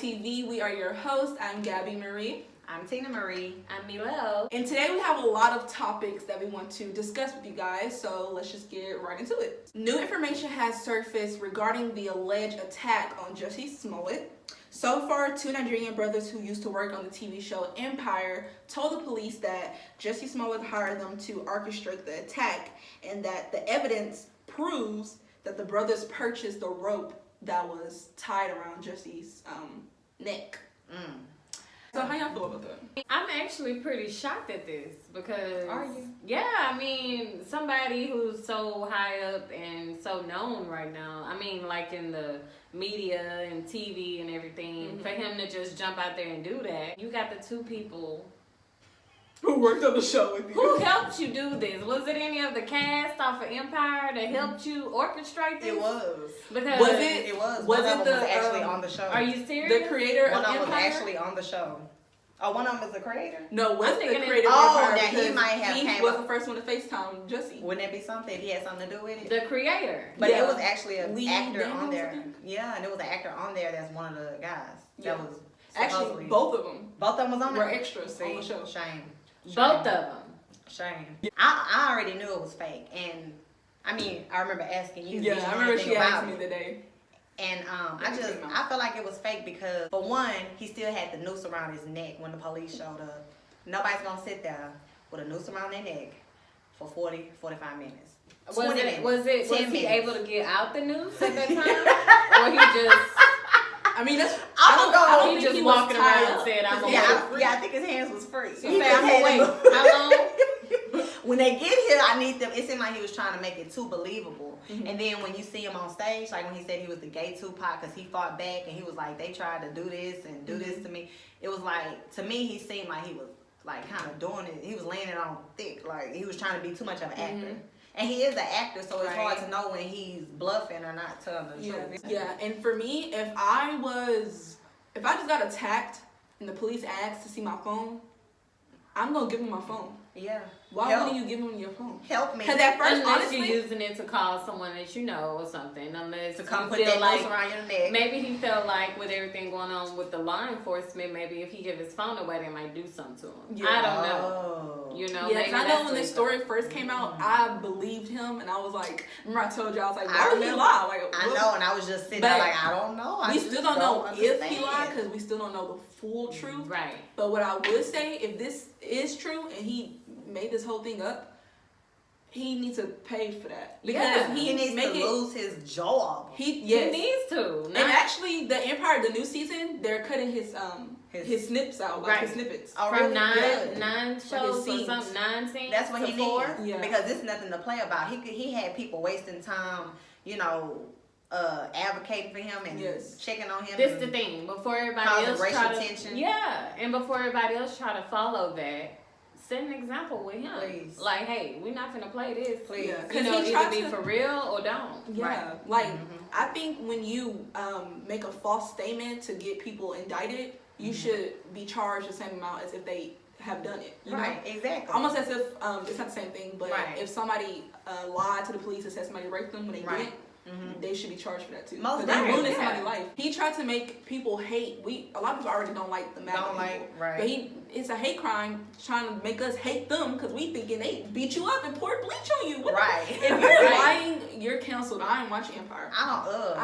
TV. We are your hosts. I'm Gabby Marie. I'm Tina Marie. I'm Milo. And today we have a lot of topics that we want to discuss with you guys, so let's just get right into it. New information has surfaced regarding the alleged attack on JUSSIE SMOLLETT. So far, two Nigerian brothers who used to work on the TV show Empire told the police that JUSSIE SMOLLETT hired them to orchestrate the attack, and that the evidence proves that the brothers purchased the rope that was tied around JUSSIE's neck. So how y'all feel about that? I'm actually pretty shocked at this because... Are you? Yeah, I mean, somebody who's so high up and so known right now, I mean, like in the media and TV and everything, for him to just jump out there and do that, you got the two people... Who worked on the show with you? Who helped you do this? Was it any of the cast off of Empire that helped you orchestrate this? It was. Because Was it? It was. Was One it of them the was actually on the show. Are you serious? The creator One of of them was Empire? actually on the show. Oh, one of them was the creator? No, was I'm the thinking creator of Oh, Empire? that he because might have he came was up- the first one to FaceTime JUSSIE. Wouldn't that be something? He had something to do with it? The creator. But Yeah. it was actually an Lee actor Daniels, on I there. think? Yeah, and it was an actor on there that's one of the guys. Yeah. That was Actually, supposedly... both of them Both of them was on there? were extras on the show. Shame. Both of them. Shame. I already knew it was fake. And, I mean, I remember asking you. Yeah, did you I know remember anything she about asked me it? today. And I feel like it was fake because, for one, he still had the noose around his neck when the police showed up. Nobody's gonna sit there with a noose around their neck for 40, 45 minutes. Was he 10 minutes. able to get out the noose at that time? Or he just I mean, that's. I don't know. think he just was walking tied around up. and said, I'm gonna I think his hands was free. So He say, just I'm had gonna to wait. move. How long? When they get here, I need them. It seemed like he was trying to make it too believable. And then when you see him on stage, like when he said he was the gay Tupac because he fought back and he was like, they tried to do this and do this to me. It was like, to me, he seemed like he was like kind of doing it. He was laying it on thick. Like he was trying to be too much of an actor. And he is an actor, so it's hard to know when he's bluffing or not telling the truth. Yeah, and for me, if I just got attacked and the police asked to see my phone, I'm gonna give them my phone. Yeah. Why wouldn't you give them your phone? Help me. Because at first, Unless honestly, you're using it to call someone that you know or something. Unless to come you put feel that like noose around your neck. maybe he felt like with everything going on with the law enforcement, maybe if he give his phone away, they might do something to him. Yeah. I don't know. Oh. You know, yeah, maybe 'cause I know that's when what this he story first came out, I believed him, and I was like, remember I told you, I was like, I why would he remember. lie? Like, I what? know, and I was just sitting But there like, I don't know. We still don't know if he understand. lied because we still don't know the full truth. Right. But what I would say, if this is true and he made this whole thing up, he needs to pay for that because Yeah. He needs to lose his job. He Yes. needs to. And actually, the Empire, the new season, they're cutting his snips out, like his snippets. Oh, from really? nine shows or scenes. something, 9 scenes. That's what to he 4. needs. Yeah. Because it's nothing to play about. He had people wasting time, you know, advocating for him and Yes. checking on him. This and the thing. Before everybody causing else racial try to tension. yeah, and before everybody else try to follow that, set an example with him. Please. Like, hey, we're not gonna play this. Please. Yeah. You 'Cause know, he either tried be to- for real or don't. Yeah, like I think when you make a false statement to get people indicted, you should be charged the same amount as if they have done it. You Right, know? exactly. Almost as if it's not the same thing, but Right. if somebody lied to the police and said somebody raped them when they Right. didn't, they should be charged for that too. Most Because they definitely, ruined yeah. somebody's life. He tried to make people hate. A lot of people already don't like the MAGA people. right. But it's a hate crime trying to make us hate them because we thinking they beat you up and poured bleach on you. What the- Right. If you're Right. lying, you're canceled. I ain't watching Empire. I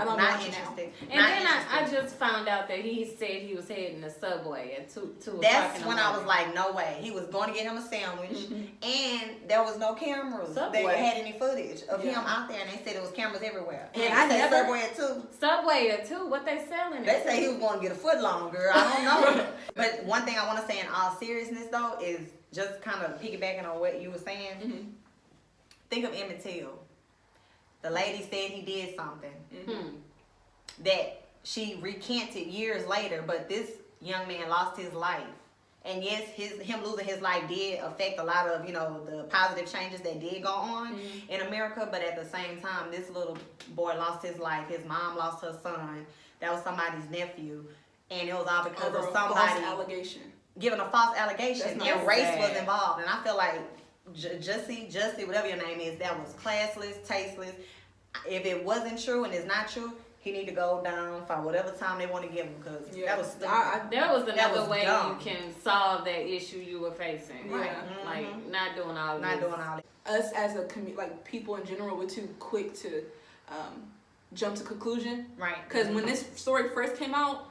don't watch not it now. interested. And Not then I interested. just found out that he said he was heading the subway at 2 o'clock That's in the when I morning. was like, no way. He was going to get him a sandwich, and there was no cameras Subway. that had any footage of Yeah. him out there, and they said there was cameras everywhere. And And I I said never- Subway at 2. Subway or 2, what they selling They it say for? he was going to get a foot longer. I don't know. But one thing I want to say in all seriousness, though, is just kind of piggybacking on what you were saying. Think of Emmett Till. The lady said he did something that she recanted years later, but this young man lost his life. And yes, him losing his life did affect a lot of, you know, the positive changes that did go on in America. But at the same time, this little boy lost his life. His mom lost her son. That was somebody's nephew. And it was all because Over of a somebody false allegation. giving a false allegation. That's not And race sad. was involved. And I feel like Jussie, whatever your name is, that was classless, tasteless. If it wasn't true and it's not true, he need to go down for whatever time they want to give him, because that was stupid. There was another was way dumb. you can solve that issue you were facing. Right. Like not doing all Not this. doing all that. Us as a like people in general, we're too quick to jump to conclusion. Right. Because when this story first came out,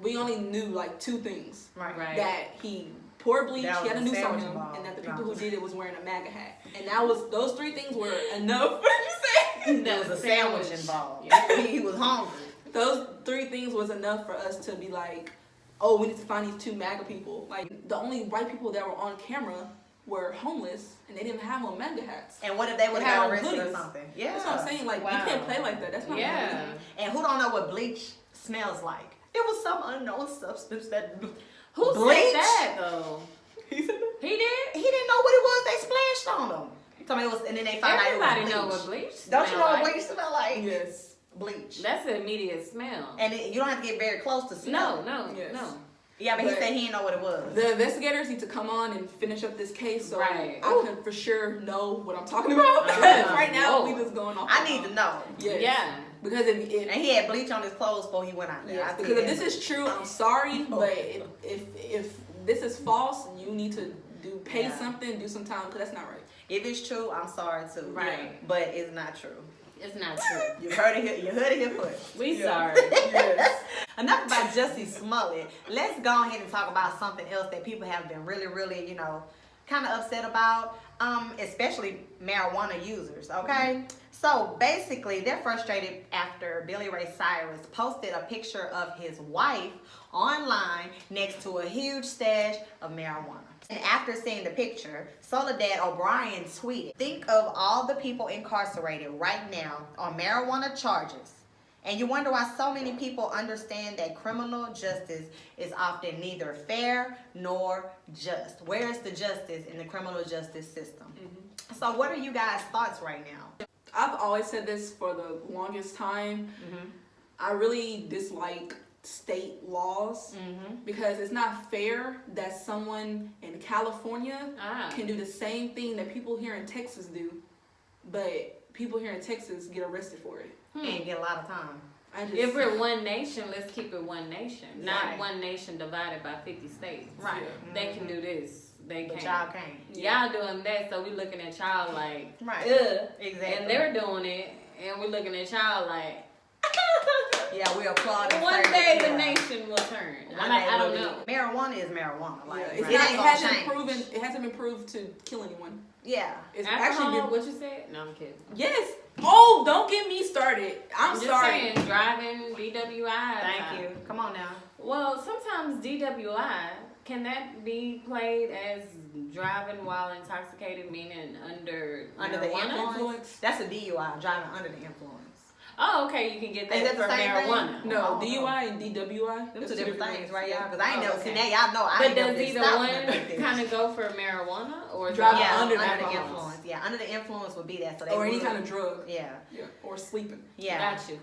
we only knew like 2 things. Right. That he poured bleach, That he had a was a noose on sandwich him, involved. and that the people who did it was wearing a MAGA hat. And that was those 3 things were enough. What did you say? There was a sandwich involved. He was hungry. Those 3 things was enough for us to be like, oh, we need to find these 2 MAGA people. Like the only white people that were on camera were homeless, and they didn't have on MAGA hats. And what if they would They have had got on arrested or hoodies. something? Yeah. That's what I'm saying. Like you can't play like that. That's not Yeah. And who don't know what bleach smells like? It was some unknown substance that. Who Bleach? said that though? He said that? He did. He didn't know what it was. They splashed on him. So it was, and then they found Everybody out it know was what bleach. bleach. Don't you know what smell bleach smell like? Yes. Bleach. That's an immediate smell. And you don't have to get very close to smell. No. Yes. Yeah, but he But- said he didn't know what it was. The investigators need to come on and finish up this case so Right. I can for sure know what I'm talking about. Because right now we just going off. I need to know. Yes. Yeah. Because if And he had bleach on his clothes before he went out there. yes, I because think if this is true, I'm sorry, Oh. but if this is false, you need to pay Yeah. something, do some time, because that's not right. If it's true, I'm sorry too. Right. But it's not true. It's not true. You heard it here. You heard it here first. We Yeah. sorry. Yes. Enough about Jussie Smollett. Let's go ahead and talk about something else that people have been really, kind of upset about, especially marijuana users, okay? So basically, they're frustrated after Billy Ray Cyrus posted a picture of his wife online next to a huge stash of marijuana. And after seeing the picture, Soledad O'Brien tweeted, "Think of all the people incarcerated right now on marijuana charges. And you wonder why so many people understand that criminal justice is often neither fair nor just. Where is the justice in the criminal justice system?" So what are you guys' thoughts right now? I've always said this for the longest time. I really dislike state laws because it's not fair that someone in California can do the same thing that people here in Texas do, but people here in Texas get arrested for it. And get a lot of time. If we're one nation, let's keep it one nation. Not Right. one nation divided by 50 states. Right. They can do this. They But can't. y'all can't. Y'all doing that, so we looking at y'all like, Right. ugh. Exactly. And they're doing it, and we're looking at y'all like, Yeah, we applaud and one say day that, the yeah. nation will turn. One I day don't we'll know. be- Marijuana is marijuana. Like, It's it not, ain't it gonna hasn't change. proven. It hasn't been proved to kill anyone. Yeah. It's Alcohol, actually been. what you said? No, I'm kidding. Yes. Oh, don't get me started. I'm just sorry. saying, driving, DWI. Thank you. Come on now. Well, sometimes DWI, can that be played as driving while intoxicated, meaning under Under the marijuana? influence. That's a DUI, driving under the influence. Oh, okay, you can get Is that that the for same thing? marijuana. No, Oh. DUI and DWI. Them that's two different things, right, y'all? Yeah. Because I ain't Oh, never okay. seen that. Y'all know I But ain't never does been either stopped one for nothing. kind of go for marijuana or Driving Yeah, under under the the alcohol. influence. Yeah, under the influence would be that. So they Or any would- kind of drug. Yeah. Yeah. Or sleeping. Yeah. Got you.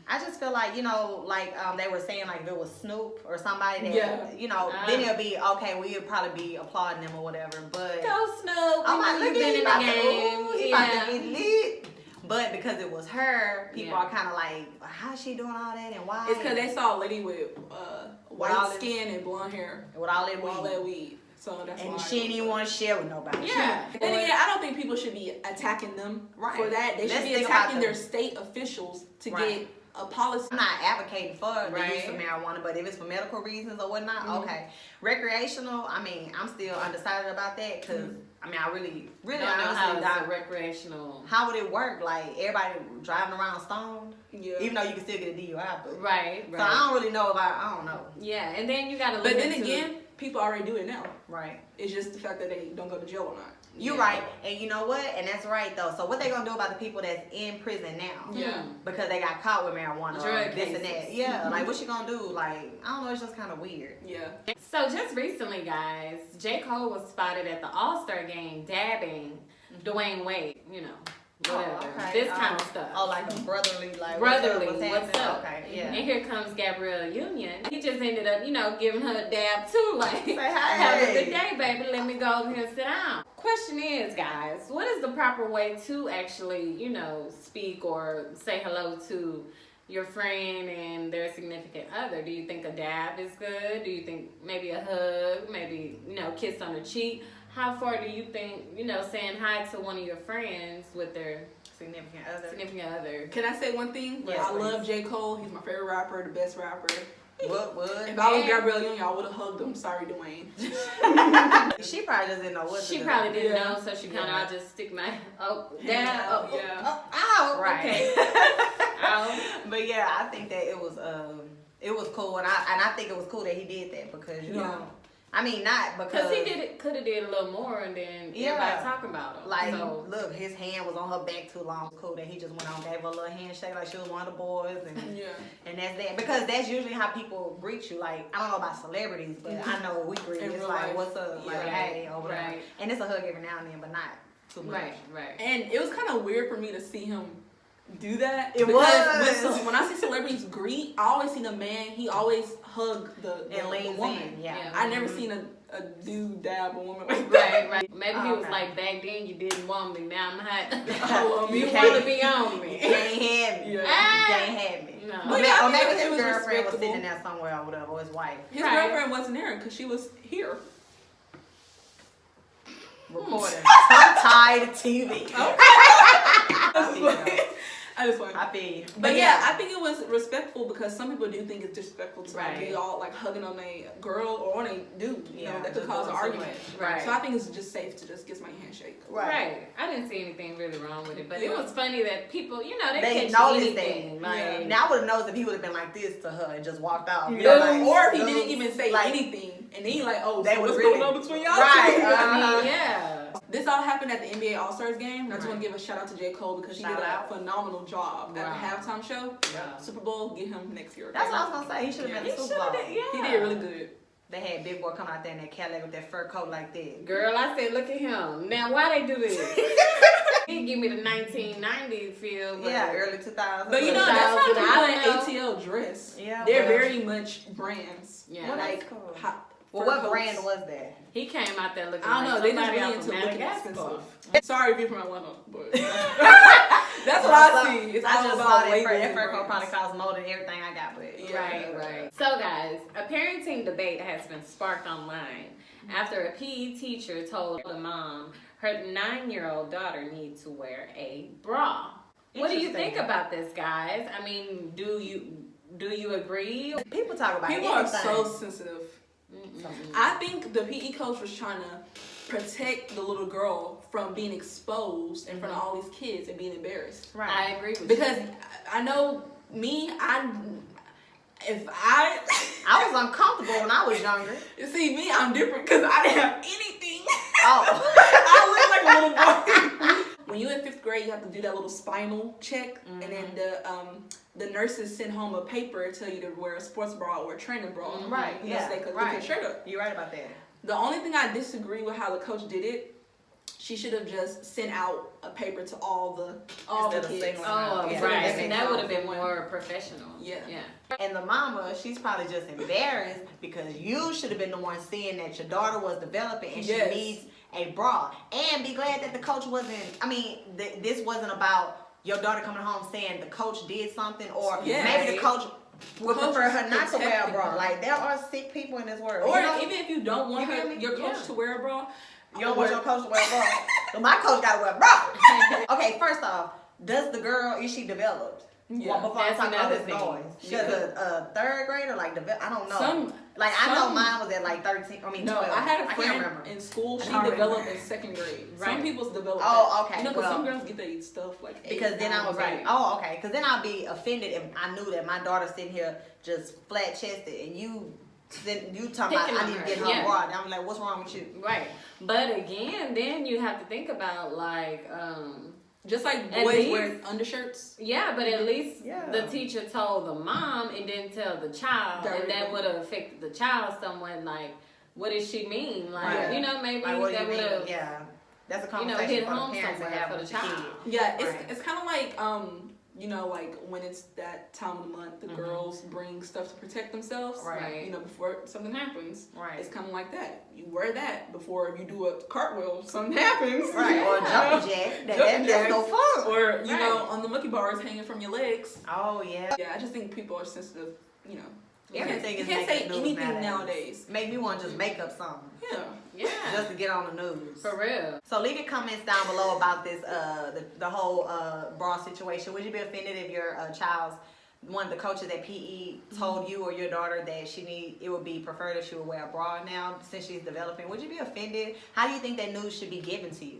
I just feel like, they were saying like if it was Snoop or somebody that, Ah. then it'll be, okay, we'd probably be applauding them or whatever. But Go Snoop. I'm like, We know look you've at been he in about the to, game. ooh, he about to get lit. But because it was her, people Yeah. are kind of like, how's she doing all that and why? It's because they saw a lady with all white this- skin and blonde hair. with all that With all weed. that weed. So that's why. And she didn't even want to share with nobody. Yeah. Then again, I don't think people should be attacking them Right. for that. They should Let's be think about attacking the- their state officials to Right. get a policy. I'm not advocating for the Right. use of marijuana, but if it's for medical reasons or whatnot, Mhm. okay. Recreational, I'm still undecided about that because, I really Don't know how honestly it's a don't. recreational. How would it work? Like, everybody driving around stoned? Yeah. Even though you can still get a DUI, but. Right. So I don't really know if I don't know. Yeah, and then you gotta look But then into- again, people already do it now. Right. It's just the fact that they don't go to jail or not. You're right. And you know what? And that's right, though. So what they going to do about the people that's in prison now? Yeah. Because they got caught with marijuana or Drug this and that. cases. Yeah. Like, what you going to do? Like, I don't know. It's just kind of weird. Yeah. So just recently, guys, J. Cole was spotted at the All-Star game dabbing Dwayne Wade, whatever. This kind of stuff. Oh, like a brotherly, like, Brotherly, what's what's up? Okay, yeah. And here comes Gabrielle Union. He just ended up, giving her a dab too. Like, Say, have a hey. good day, baby. Let me go over here and sit down. Question is, guys, what is the proper way to actually, speak or say hello to your friend and their significant other? Do you think a dab is good? Do you think maybe a hug, maybe, kiss on the cheek? How far do you think, saying hi to one of your friends with their significant other? Can I say one thing? Yes, I love J. Cole. He's my favorite rapper, the best rapper. What? If I was Gabrielle Union, I would have hugged him. Sorry, Dwayne. She probably just didn't know what to do. She probably didn't know, so she kind of, I'll just stick my, ow, Right. Okay. Ow. But yeah, I think that it was cool, and I think it was cool that he did that because not because he could have did a little more, and then everybody talking about him. Like, look, his hand was on her back too long. Cool that he just went on, gave her a little handshake like she was one of the boys, and that's that. Because that's usually how people greet you. Like, I don't know about celebrities, but I know we greet. It's like, what's up? Like, hey, over there. And it's a hug every now and then, but not too much. Right. And it was kind of weird for me to see him do that. It was. When I see celebrities greet, I always see the man. He always hug the woman. Yeah. I never seen a dude dab a woman like that. Right. Maybe he was like, back then you didn't want me, now I'm hot. You want to be on me. You can't have me. Yeah. You can't have me. No. Or maybe his girlfriend was sitting there somewhere or whatever, or his wife. His girlfriend wasn't there because she was here. Recording. TongueTied TV. I just want. I feel you. But yeah, I think it was respectful because some people do think it's disrespectful to like, be all like hugging on a girl or on a dude. You know, that could cause an argument. Right. So I think it's just safe to just give my handshake. Right. I didn't see anything really wrong with it, but it was funny that people, they noticed anything. that. Like, now I would have noticed if he would have been like this to her and just walked off. Or if he didn't even say anything, and then he like, oh, so what's going on between y'all? Right. This all happened at the NBA All-Stars game. And I just want to give a shout out to J. Cole because he did a phenomenal job at the halftime show. Yeah. Super Bowl, get him next year. That's what I was going to say. He should have been the Super Bowl. He did really good. They had Big Boy coming out there in that Cadillac with that fur coat like that. Girl, I said, look at him. Now, why they do this? He give me the 1990 feel. Early 2000s. But that's how people in ATL dress. Yeah, they're very much brands. Yeah. Well, like cool. what coats. Brand was that? He came out there looking I don't know. like They just somebody really out into from looking Madagascar. expensive. Sorry if you're from Atlanta, but that's what I see. It's all just about saw that labels. fur coat probably cost more than everything I got, but Right. So guys, a parenting debate has been sparked online after a PE teacher told a mom her 9-year-old daughter needs to wear a bra. What do you think about this, guys? I mean, do you agree? People talk about People anything. are so sensitive. I think the PE coach was trying to protect the little girl from being exposed in front of all these kids and being embarrassed. Right. I agree with because you. I know me, I was uncomfortable when I was younger. You see, me, I'm different because I didn't have anything. Oh. I look like a little boy. When you're in 5th grade, you have to do that little spinal check, and then the nurses send home a paper and tell you to wear a sports bra or a training bra. Right. So they could look your shirt up. You're right about that. The only thing I disagree with how the coach did it, she should have just sent out a paper to all the kids. Right. That would have been more professional. Yeah. And the mama, she's probably just embarrassed because you should have been the one seeing that your daughter was developing and she needs a bra. And be glad that the coach wasn't, this wasn't about your daughter coming home saying the coach did something or maybe the coach would prefer her not to wear a bra. Like, there are sick people in this world. Or even if you don't want your coach to wear a bra, you don't want your coach to wear a bra. But my coach got to wear a bra. Okay, first off, is she developed? Yeah. Before I talk about this noise. She's a 3rd grader, I don't know. I know mine was at like 13, 12. No, I had a friend in school, she developed in 2nd grade. Some people's develop that. Okay. Because some girls get their stuff like 8, because then I was like, okay. Because then I'd be offended if I knew that my daughter's sitting here just flat chested and you talking about I need to get her bra. And I'm like, what's wrong with you? Right. But again, then you have to think about like just like boys wear undershirts. Yeah, but at least the teacher told the mom and didn't tell the child, and that would have affected the child somewhat. Like, what does she mean? Like, maybe like, that would have. Yeah. That's a you know, conversation hit for the home parents to somewhere have for the with the kid. child. Yeah, Right. it's kind of like you know, like when it's that time of the month, the girls bring stuff to protect themselves. Right. You know, before something happens. Right. It's kind of like that. You wear that before you do a cartwheel. Something happens. Right, or a jumping jack. That's no fun. Or you Right. know, on the monkey bars hanging from your legs. Oh yeah. Yeah, I just think people are sensitive. You know, Everything you is can't say making news anything nowadays. Make me want to just make up something Yeah. Yeah. just to get on the news. For real. So leave your comments down below about this the whole bra situation. Would you be offended if your child's one of the coaches at PE told you or your daughter that it would be preferred if she would wear a bra now since she's developing? Would you be offended? How do you think that news should be given to you?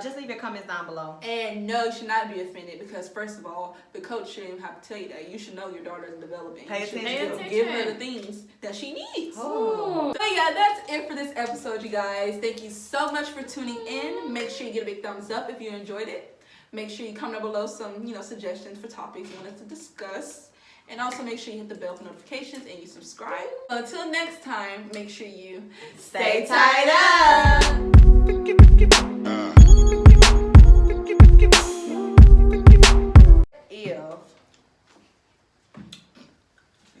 Just leave your comments down below. And no, you should not be offended because first of all, the coach shouldn't even have to tell you that. You should know your daughter is developing. Pay You should attention. just give her the things that she needs. Oh. So yeah, that's it for this episode, you guys. Thank you so much for tuning in. Make sure you get a big thumbs up if you enjoyed it. Make sure you comment down below some, suggestions for topics you want us to discuss. And also make sure you hit the bell for notifications and you subscribe. Until next time, make sure you Stay tied up.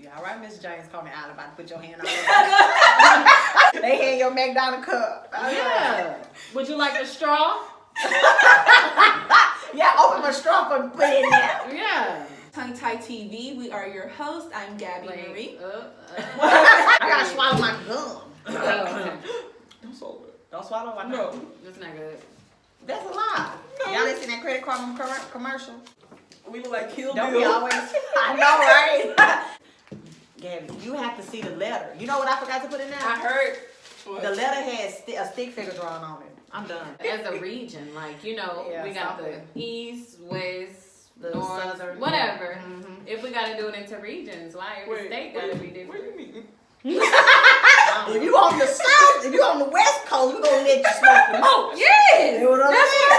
Yeah, all right, Miss James, call me out about to put your hand on it. They hand your McDonald's cup. Yeah. Would you like a straw? Yeah, open my straw and put it in there. Yeah. TongueTied TV, we are your host. I'm Gabby Marie. I gotta swallow my gum. Okay. Don't swallow it. Don't swallow my No. gum. That's not good. That's a lie. No. Y'all ain't seen that credit card commercial? We look like Kill Don't Bill. we always? I know, right? Gabby, you have to see the letter. You know what I forgot to put in there? I heard. The letter has a stick figure drawn on it. I'm done. As a region, like, we got the something. east, west, The north, southern, whatever. Mhm. If we gotta do it into regions, why every state gotta be What do different? you mean? If you on the south, if you on the west coast, we're gonna let you smoke the most. Yes! You know what I'm saying?